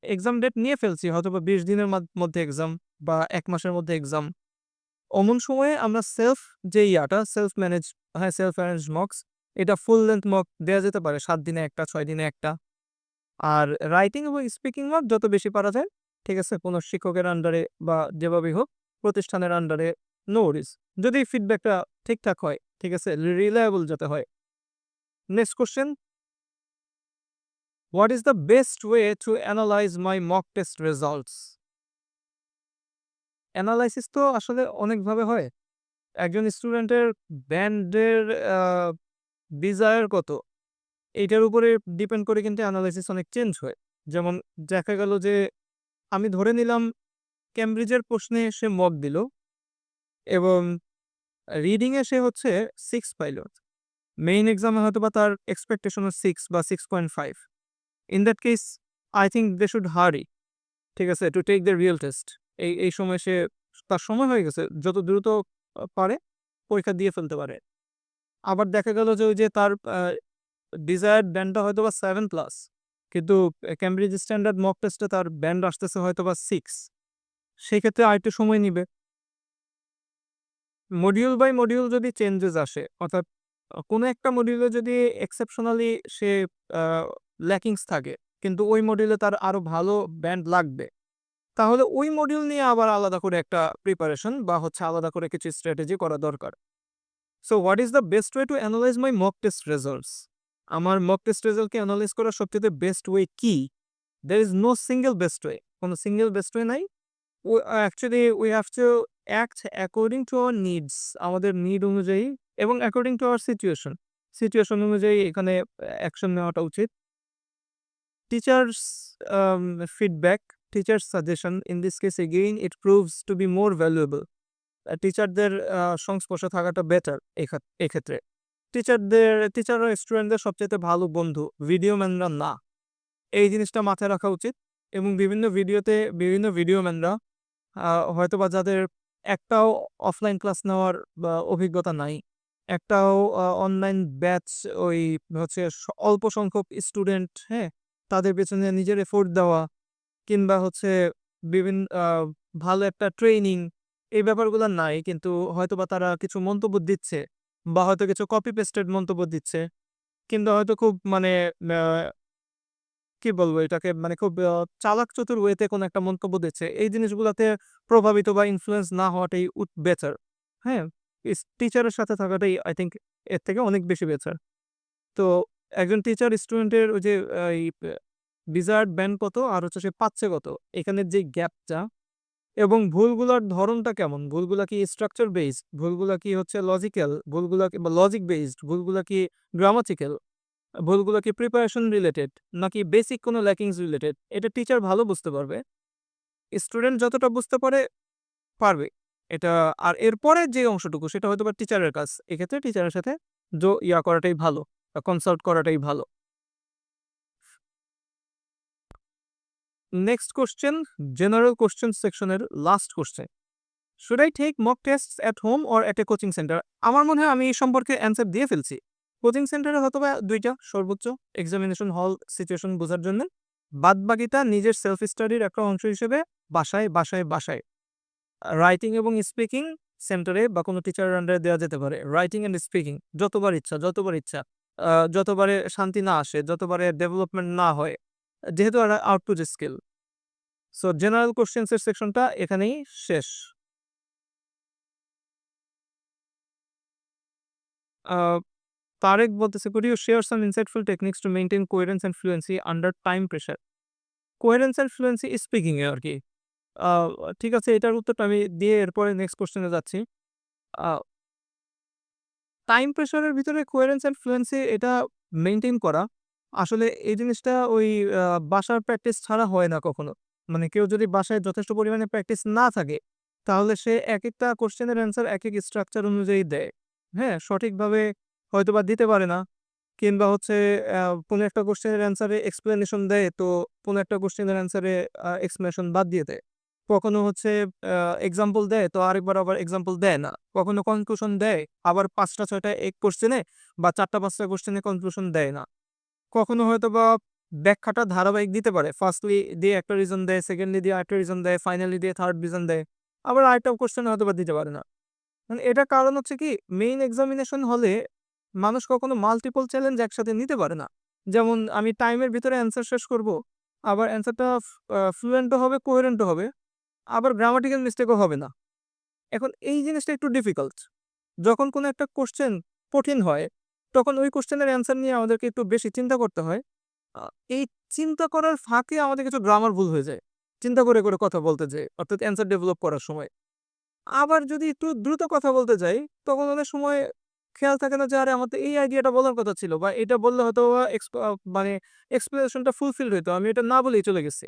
[SPEAKER 1] এক্সাম ডেট নিয়ে ফেলছি। হয়তোবা ২০ দিনের মধ্যে এক্সাম বা ১ মাসের মধ্যে এক্সাম। অমন সময়ে আমরা যে সেলফ ম্যানেজ, হ্যাঁ, সেলফ ম্যানেজ মকস, এটা ফুল লেংথ মক দেয়া যেতে পারে। ৭ দিনে ১ টা, ৬ দিনে ১ টা। আর রাইটিং এবং স্পিকিং মক যত বেশি পারা যায়, ঠিক আছে? কোন শিক্ষকের আন্ডারে বা যেভাবেই হোক, প্রতিষ্ঠানের আন্ডারে, নো ওয়ারিস। যদি ফিডব্যাকটা ঠিকঠাক হয়, ঠিক আছে? রিলায়েবল যাতে হয়। Next question, what is the best way to analyse my mock test results? Analysis তো আসলে অনেকভাবে হয়। একজন স্টুডেন্টের ব্যান্ডের আ ডিজায়ার কত? এইটার উপরে ডিপেন্ড করে কিন্তু এনালাইসিস অনেক চেঞ্জ হয়। যেমন দেখা গেল যে আমি ধরে নিলাম কেমব্রিজের প্রশ্নে সে মক দিল এবং রিডিং এ সে হচ্ছে 6 পাইল। মেইন এক্সামে হয়তোবা তার এক্সপেকটেশন হচ্ছে ৬ বা ৬.৫। In that case I think they should hurry, ঠিক আছে? To take the real test. এই সময় তার সময় হয়ে গেছে। যত দ্রুত পারে পরীক্ষা দিয়ে ফেলতে পারে। আবার দেখা গেল যে ওই যে তার ডিজায়ার্ড ব্যান্ডটা হয়তোবা 7 প্লাস। কিন্তু ক্যামব্রিজ স্ট্যান্ডার্ড মক টেস্টে তার ব্যান্ড আসতেছে হয়তোবা ৬। সেক্ষেত্রে আরেকটু সময় নিবে। মডিউল বাই মডিউল যদি চেঞ্জেস আসে, অর্থাৎ কোনো একটা মডিউলে যদি এক্সেপশনালি সে আ ল্যাকিংস থাকে, কিন্তু ওই মডিউলে তার আরো ভালো ব্যান্ড লাগবে। তাহলে ওই মডিউল নিয়ে আবার আলাদা করে একটা প্রিপারেশন বা হচ্ছে আলাদা করে কিছু স্ট্র্যাটেজি করা দরকার। So what is the best way to analyse my mock test results? আমার মক টেস্ট রেজাল্টকে এনালাইজ করার সবচেয়ে বেস্ট ওয়ে কি? There is no single best way. কোনো সিঙ্গেল বেস্ট ওয়ে নাই। Actually we have to act according to our needs. আমাদের need অনুযায়ী এবং according to our situation. Situation অনুযায়ী এখানে অ্যাকশন নেওয়াটা উচিত। Teachers feedback, teachers suggestion in this case again it proves two be more valuable. টিচারদের সংস্পর্শে থাকাটা বেটার এক্ষেত্রে। টিচাররা স্টুডেন্টদের সবচাইতে ভালো বন্ধু, ভিডিও ম্যানরা না। এই জিনিসটা মাথায় রাখা উচিত এবং বিভিন্ন ভিডিও ম্যানরা হয়তোবা যাদের একটাও অফলাইন ক্লাস নেওয়ার অভিজ্ঞতা নাই, একটাও অনলাইন ব্যাচ ওই হচ্ছে অল্প সংখ্যক স্টুডেন্ট, হ্যাঁ? তাদের পেছনে নিজের এফোর্ট দেওয়া কিংবা হচ্ছে ভালো একটা ট্রেনিং, এই ব্যাপারগুলো নাই। কিন্তু হয়তোবা তারা কিছু মন্তব্য দিচ্ছে বা হয়তো কিছু কপি পেস্টেড মন্তব্য দিচ্ছে কিংবা হয়তো খুব মানে আ কি বলবো এটাকে মানে খুব চালাক চতুর ওয়েতে কোনো একটা মন্তব্য দিচ্ছে। এই জিনিসগুলাতে প্রভাবিত বা ইনফ্লুয়েন্স না হওয়াটাই বেটার। হ্যাঁ? টিচারের সাথে থাকাটাই আই থিংক এর থেকে অনেক বেশি বেটার। তো একজন টিচার স্টুডেন্টের ওই যে এই ডিজায়ার্ড ব্যান্ড কত আর হচ্ছে সে পাচ্ছে কত, এখানের যে গ্যাপটা এবং ভুলগুলার ধরনটা কেমন? ভুলগুলা কি স্ট্রাকচার বেসড? ভুলগুলা কি হচ্ছে লজিক্যাল? ভুলগুলা কি বা লজিক বেসড? ভুলগুলা কি গ্রামাটিক্যাল? ভুলগুলো কি প্রিপারেশন রিলেটেড নাকি বেসিক কোনো ল্যাকিংস রিলেটেড? এটা টিচার ভালো বুঝতে পারবে। স্টুডেন্ট যতটা বুঝতে পারবে। এটা আর এরপরের যে অংশটুকু সেটা হয়তোবা টিচারের কাজ। এক্ষেত্রে টিচারের সাথে করাটাই ভালো, কনসাল্ট করাটাই ভালো। নেক্সট কোয়েশ্চেন, জেনারেল কোয়েশ্চেন সেকশনের last question. Should I take mock tests at home or at a coaching centre? আমার মনে হয় আমি এই সম্পর্কে অ্যান্সার দিয়ে ফেলছি। কোচিং সেন্টারে হয়তোবা ২ টা সর্বোচ্চ এক্সামিনেশন হল সিচুয়েশন বোঝার জন্য। বাদবাকিটা নিজের সেলফ স্টাডির একটা অংশ হিসেবে বাসায়। রাইটিং এবং স্পিকিং সেন্টারে বা কোনো টিচারের আন্ডারে দেওয়া যেতে পারে। রাইটিং অ্যান্ড স্পিকিং যতবার ইচ্ছা। যতবারে শান্তি না আসে, যতবারে ডেভেলপমেন্ট না হয়। যেহেতু output skill. So general questions এর সেকশনটা এখানেই শেষ। আ তারেক বলতেছে, "Could you share some insightful techniques to maintain coherence and fluency under time pressure?" Coherence and fluency speaking এ আরকি। আ ঠিক আছে, এটার উত্তরটা আমি দিয়ে এরপরে নেক্সট কোয়েশ্চেন এ যাচ্ছি। আ টাইম প্রেশার এর ভিতরে কোহেরেন্স অ্যান্ড ফ্লুয়েন্সি এটা মেইনটেইন করা আসলে এই জিনিসটা ওই আ বাসার প্র্যাকটিস ছাড়া হয় না কখনো। মানে কেউ যদি বাসায় যথেষ্ট পরিমাণে প্র্যাকটিস না থাকে, তাহলে সে একেকটা কোয়েশ্চেনের অ্যান্সার একেক স্ট্রাকচার অনুযায়ী দেয়। হ্যাঁ? সঠিকভাবে হয়তোবা দিতে পারে না। কিংবা হচ্ছে কোনো একটা কোয়েশ্চেনের অ্যান্সারে এক্সপ্লেনেশন দেয়, তো কোনো একটা কোয়েশ্চেনের অ্যান্সারে এক্সপ্লেনেশন বাদ দিয়ে দেয়। কখনো হচ্ছে এক্সাম্পল দেয়, তো আরেকবার আবার এক্সাম্পল দেয় না। কখনো কনক্লুশন দেয়, আবার ৫ টা ৬ টা এক কোয়েশ্চেনে বা ৪ টা ৫ টা কোয়েশ্চেনে কনক্লুশন দেয় না। কখনো হয়তোবা ব্যাখ্যাটা ধারাবাহিক দিতে পারে। ফার্স্টলি দিয়ে একটা রিজন দেয়, সেকেন্ডলি দিয়ে আরেকটা রিজন দেয়, ফাইনালি দিয়ে থার্ড রিজন দেয়। আবার আরেকটা কোয়েশ্চেন হয়তোবা দিতে পারে না। মানে এটার কারণ হচ্ছে কি, মেইন এক্সামিনেশন হলে মানুষ কখনো মাল্টিপল চ্যালেঞ্জ একসাথে নিতে পারে না। যেমন আমি টাইমের ভিতরে অ্যান্সার শেষ করব। আবার অ্যান্সারটা ফ্লুয়েন্ট ও হবে, কোহেরেন্ট ও হবে। আবার গ্রামাটিক্যাল মিস্টেকও হবে না। এখন এই জিনিসটা একটু ডিফিকাল্ট। যখন কোনো একটা কোয়েশ্চেন কঠিন হয়, তখন ওই কোয়েশ্চেনের অ্যান্সার নিয়ে আমাদেরকে একটু বেশি চিন্তা করতে হয়। আ এই চিন্তা করার ফাঁকে আমাদের কিছু গ্রামার ভুল হয়ে যায়। চিন্তা করে কথা বলতে যেয়ে, অর্থাৎ অ্যান্সার ডেভেলপ করার সময়। আবার যদি একটু দ্রুত কথা বলতে যাই, তখন অনেক সময় খেয়াল থাকে না যে, আরে আমার তো এই আইডিয়াটা বলার কথা ছিল বা এটা বললে হয়তোবা মানে এক্সপ্লেনেশনটা ফুলফিলড হইতো। আমি এটা না বলেই চলে গেছি।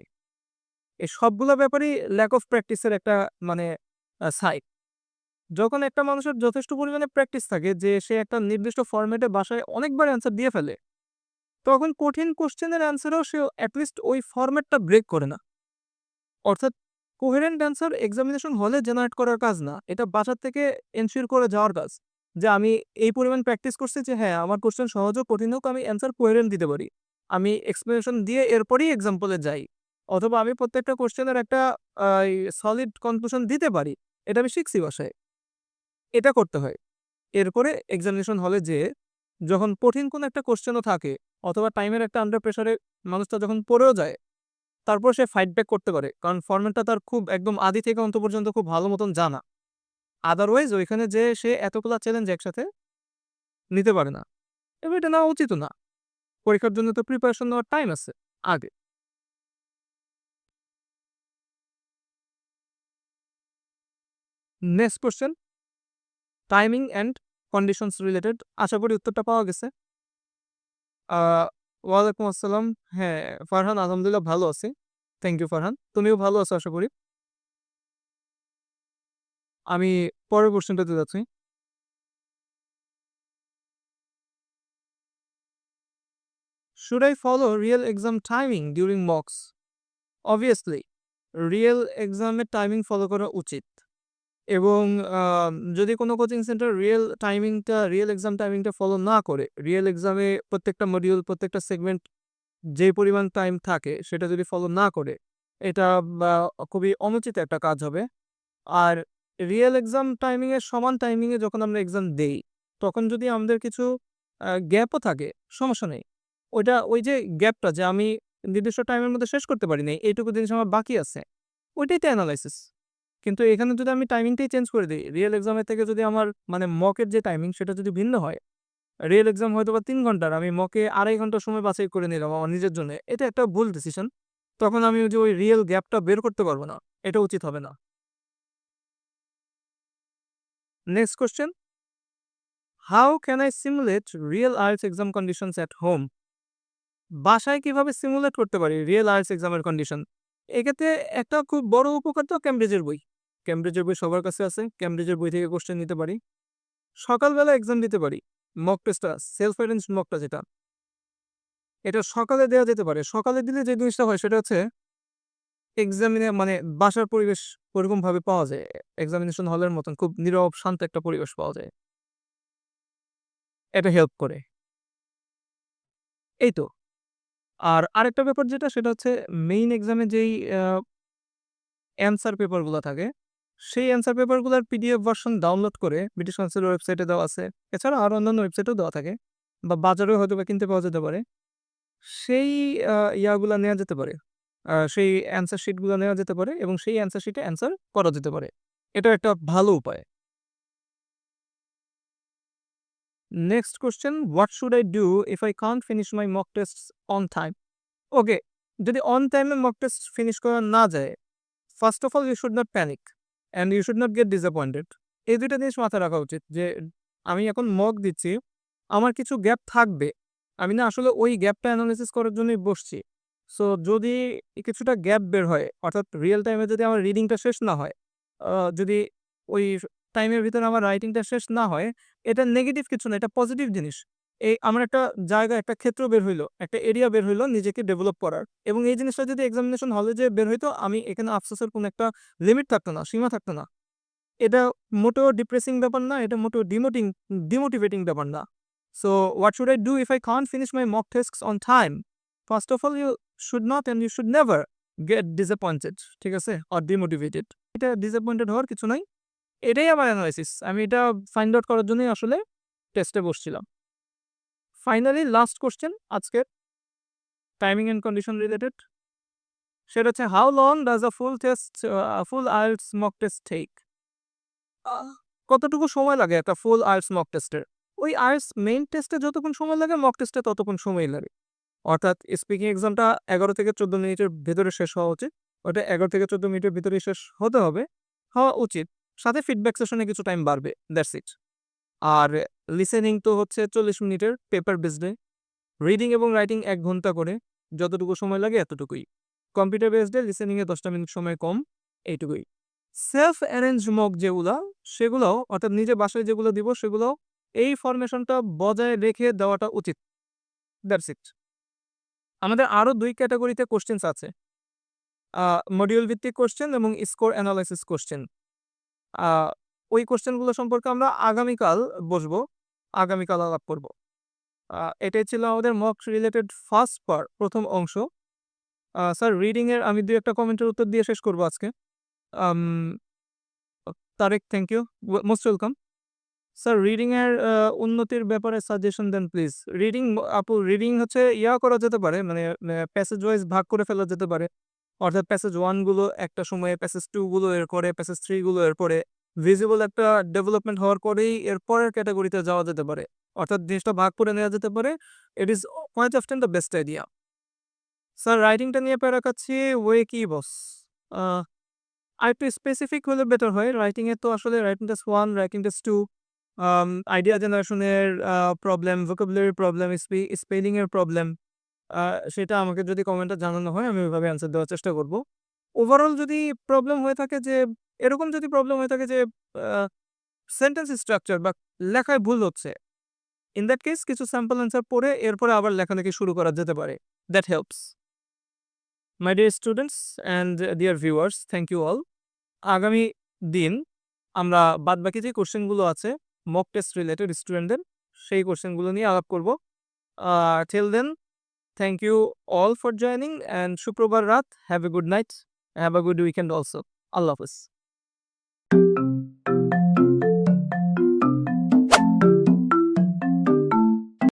[SPEAKER 1] এই সবগুলা ব্যাপারই ল্যাক অফ প্র্যাকটিস এর একটা মানে সাইড। যখন একটা মানুষের যথেষ্ট পরিমাণে প্র্যাকটিস থাকে যে সে একটা নির্দিষ্ট ফরম্যাটে বাসায় অনেকবার অ্যান্সার দিয়ে ফেলে, তখন কঠিন কোয়েশ্চেনের অ্যান্সারেও সে এটলিস্ট ওই ফরম্যাটটা ব্রেক করে না। অর্থাৎ কোহেরেন্ট অ্যান্সার এক্সামিনেশন হলে জেনারেট করার কাজ না। এটা বাসা থেকে এনশিওর করে যাওয়ার কাজ। যে আমি এই পরিমাণ প্র্যাকটিস করছি যে হ্যাঁ, আমার কোয়েশ্চেন সহজ হোক কঠিন হোক আমি অ্যান্সার কোহেরেন্ট দিতে পারি। আমি এক্সপ্লেনেশন দিয়ে এরপরেই এক্সাম্পল এ যাই। অথবা আমি প্রত্যেকটা কোয়েশ্চেনের একটা সলিড কনক্লুশন দিতে পারি। এটা আমি শিখছি বাসায়। এটা করতে হয়। এরপরে এক্সামিনেশন হলে যেয়ে যখন কঠিন কোনো একটা কোয়েশ্চেনও থাকে অথবা টাইমের একটা আন্ডার প্রেশারে মানুষটা যখন পড়েও যায়, তারপর সে ফাইট ব্যাক করতে পারে। কারণ ফরম্যাটটা তার খুব একদম আদি থেকে অন্ত পর্যন্ত খুব ভালো মতন জানা। আদারওয়াইজ ওইখানে যেয়ে সে এতগুলা চ্যালেঞ্জ একসাথে নিতে পারে না। এবং এটা নেওয়া উচিতও না। পরীক্ষার জন্য তো প্রিপারেশন নেওয়ার টাইম আছে আগে। Next question, timing and conditions related. আশা করি উত্তরটা পাওয়া গেছে। আ ওয়ালাইকুম আসসালাম। হ্যাঁ, ফারহান আলহামদুলিল্লাহ ভালো আছি। Thank you Farhan. তুমিও ভালো আছো আশা করি। আমি পরের কোয়েশ্চেনটাতে যাচ্ছি। Should I follow real exam timing during mocks? Obviously, real এক্সামের টাইমিং ফলো করা উচিত। এবং আ যদি কোনো কোচিং সেন্টার রিয়েল এক্সাম টাইমিংটা ফলো না করে, রিয়েল এক্সামে প্রত্যেকটা মডিউল, প্রত্যেকটা সেগমেন্ট যে পরিমাণ টাইম থাকে সেটা যদি ফলো না করে, এটা বা খুবই অনুচিত একটা কাজ হবে। আর রিয়েল এক্সাম টাইমিং এর সমান টাইমিং এ যখন আমরা এক্সাম দেই, তখন যদি আমাদের কিছু গ্যাপও থাকে, সমস্যা নেই। ওই যে গ্যাপটা যে আমি নির্দিষ্ট টাইমের মধ্যে শেষ করতে পারি নাই, এইটুকু জিনিস আমার বাকি আছে, ওইটাই তো এনালাইসিস। কিন্তু এখানে যদি আমি টাইমিংটাই চেঞ্জ করে দেই, রিয়েল এক্সামের থেকে যদি আমার মানে মকের যে টাইমিং সেটা যদি ভিন্ন হয়, রিয়েল এক্সাম হয়তোবা ৩ ঘন্টার, আমি মকে ২.৫ ঘন্টা সময় বাছাই করে নিলাম আমার নিজের জন্য। এটা একটা ভুল ডিসিশন। তখন আমি ওই যে ওই রিয়েল গ্যাপটা বের করতে পারব না। এটা উচিত হবে না। Next question, how can I simulate real IELTS exam conditions at home? বাসায় কিভাবে সিমুলেট করতে পারি রিয়েল আইএলটিএস এক্সামের কন্ডিশন? এক্ষেত্রে একটা খুব বড় উপকার তো ক্যামব্রিজের বই। ক্যামব্রিজের বই সবার কাছে আছে। ক্যামব্রিজের বই থেকে কোয়েশ্চেন নিতে পারি। সকালবেলা এক্সাম দিতে পারি। মক টেস্টটা সেলফ অ্যারেঞ্জড মকটা যেটা, এটা সকালে দেওয়া যেতে পারে। সকালে দিলে যে জিনিসটা হয় সেটা হচ্ছে এক্সামিনে মানে বাসার পরিবেশ ওরকমভাবে পাওয়া যায়। এক্সামিনেশন হলের মতন খুব নীরব শান্ত একটা পরিবেশ পাওয়া যায়। এটা হেল্প করে। এই তো। আর আরেকটা ব্যাপার যেটা সেটা হচ্ছে মেইন এক্সামে যেই আ অ্যান্সার পেপারগুলা থাকে, সেই অ্যান্সার পেপারগুলার পিডিএফ ভার্সন ডাউনলোড করে ব্রিটিশ কাউন্সিলের ওয়েবসাইটে দেওয়া আছে। এছাড়া আরো অন্যান্য ওয়েবসাইটেও দেওয়া থাকে বা বাজারেও হয়তোবা কিনতে পাওয়া যেতে পারে। সেই ইয়াগুলা নেয়া যেতে পারে। সেই অ্যান্সার শিটগুলা নেওয়া যেতে পারে এবং সেই অ্যান্সার শিটে অ্যান্সার করা যেতে পারে। এটা একটা ভালো উপায়। Next question, what should I do if I can't finish my mock tests on time? Okay, যদি অন টাইমে মক টেস্ট ফিনিশ করা না যায়, first of all you should not panic and you should not get disappointed. এই ২ টা জিনিস মাথায় রাখা উচিত যে আমি এখন মক দিচ্ছি, আমার কিছু গ্যাপ থাকবে। আমি না আসলে ওই গ্যাপটা এনালাইসিস করার জন্যই বসছি। সো যদি কিছুটা গ্যাপ বের হয়, অর্থাৎ রিয়াল টাইমে যদি আমার রিডিংটা শেষ না হয়, যদি ওই টাইমের ভিতরে আমার রাইটিংটা শেষ না হয়, এটা নেগেটিভ কিছু না, এটা পজিটিভ জিনিস। এই আমার একটা জায়গা, একটা ক্ষেত্র বের হইলো, একটা এরিয়া বের হইলো নিজেকে ডেভেলপ করার, এবং এই জিনিসটা যদি এক্সামিনেশন হলে যেয়ে বের হইতো, আমি এখানে আফসোসের কোনো একটা লিমিট থাকতো না, সীমা থাকতো না। এটা মোটেও ডিপ্রেসিং ব্যাপার না, এটা মোটেও ডিমোটিভেটিং ব্যাপার না। So what should I do if I can't finish my mock tests on time? First of all you should not and you should never get disappointed. ঠিক আছে? Or demotivated. এটা ডিসঅ্যাপয়েন্টেড হওয়ার কিছু নাই। এটাই আমার এনালাইসিস। আমি এটা ফাইন্ড আউট করার জন্যই আসলে টেস্টে বসছিলাম। ফাইনালি লাস্ট কোয়েশ্চেন আজকের, টাইমিং অ্যান্ড কন্ডিশন রিলেটেড। সেটা হচ্ছে, how long does a full IELTS mock test take? আ কতটুকু সময় লাগে একটা ফুল আইএলটিএস মক টেস্টের? ওই আইএলটিএস মেইন টেস্টে যতক্ষণ সময় লাগে মক টেস্টে ততক্ষণ সময়ই লাগে। অর্থাৎ স্পিকিং এক্সামটা ১১ থেকে ১৪ মিনিটের ভেতরে শেষ হওয়া উচিত। ওটা ১১ থেকে ১৪ মিনিটের ভিতরেই শেষ হতে হবে, হওয়া উচিত। সাথে ফিডব্যাক সেশনে কিছু টাইম বাড়বে। That's it. আর লিসেনিং তো হচ্ছে ৪০ মিনিটের পেপার বেসড এ। রিডিং এবং রাইটিং ১ ঘন্টা করে। যতটুকু সময় লাগে এতটুকুই। কম্পিউটার বেসড এ লিসেনিং এ ১০ টা মিনিট সময় কম, এইটুকুই। সেলফ অ্যারেঞ্জ মক যেগুলা, সেগুলাও অর্থাৎ নিজে বাসায় যেগুলো দিব সেগুলোও এই ফরমেশনটা বজায় রেখে দেওয়াটা উচিত। That's it. আমাদের আরো ২ ক্যাটেগরিতে কোয়েশ্চেনস আছে। আ মডিউল ভিত্তিক কোয়েশ্চেন এবং স্কোর অ্যানালাইসিস কোয়েশ্চেন। আ ওই কোয়েশ্চেনগুলো সম্পর্কে আমরা আগামীকাল বসবো। আগামীকাল আলাপ করব। এটাই ছিল আমাদের মক রিলেটেড ফার্স্ট পার্ট, ১ম অংশ। স্যার রিডিং এর আমি ২-১ টা কমেন্টের উত্তর দিয়ে শেষ করব আজকে। I'm Tarek, thank you. Most welcome. Sir reading এর উন্নতির ব্যাপারে সাজেশন দেন প্লিজ। আপু রিডিং হচ্ছে করা যেতে পারে, মানে প্যাসেজ ওয়াইজ ভাগ করে ফেলা যেতে পারে। অর্থাৎ প্যাসেজ 1 গুলো একটা সময়ে, প্যাসেজ 2 গুলো এরপরে, প্যাসেজ 3 গুলো এরপরে। ভিজিবল একটা ডেভেলপমেন্ট হওয়ার পরেই এর পরের ক্যাটেগরিতে যাওয়া যেতে পারে। অর্থাৎ জিনিসটা ভাগ করে নেওয়া যেতে পারে। It is Quite often the best idea. Sir রাইটিংটা নিয়ে প্যারা খাচ্ছি, ওয়ে কি বস? আরেকটু স্পেসিফিক হলে বেটার হয়। রাইটিংয়ে তো আসলে writing test 1, writing test 2, idea জেনারেশনের প্রবলেম, ভোকাবুলারি প্রবলেম, স্পেলিং এর প্রবলেম, আ সেটা আমাকে যদি কমেন্টে জানানো হয় আমি ওইভাবে অ্যান্সার দেওয়ার চেষ্টা করব। ওভারঅল যদি প্রবলেম হয়ে থাকে যে এরকম যদি প্রবলেম হয়ে থাকে যে আ সেন্টেন্স স্ট্রাকচার বা লেখায় ভুল হচ্ছে, ইন দ্যাট কেস কিছু স্যাম্পল অ্যান্সার পড়ে এরপরে আবার লেখালেখি শুরু করা যেতে পারে। That helps. My dear students and dear viewers, thank you all. আগামী দিন আমরা বাদবাকি যে কোশ্চেনগুলো আছে মক টেস্ট রিলেটেড স্টুডেন্টদের, সেই কোশ্চেনগুলো নিয়ে আলাপ করব। Till then, thank you all for joining and শুক্রবার রাত have a good night, have a good weekend also. আল্লাহ হাফেজ।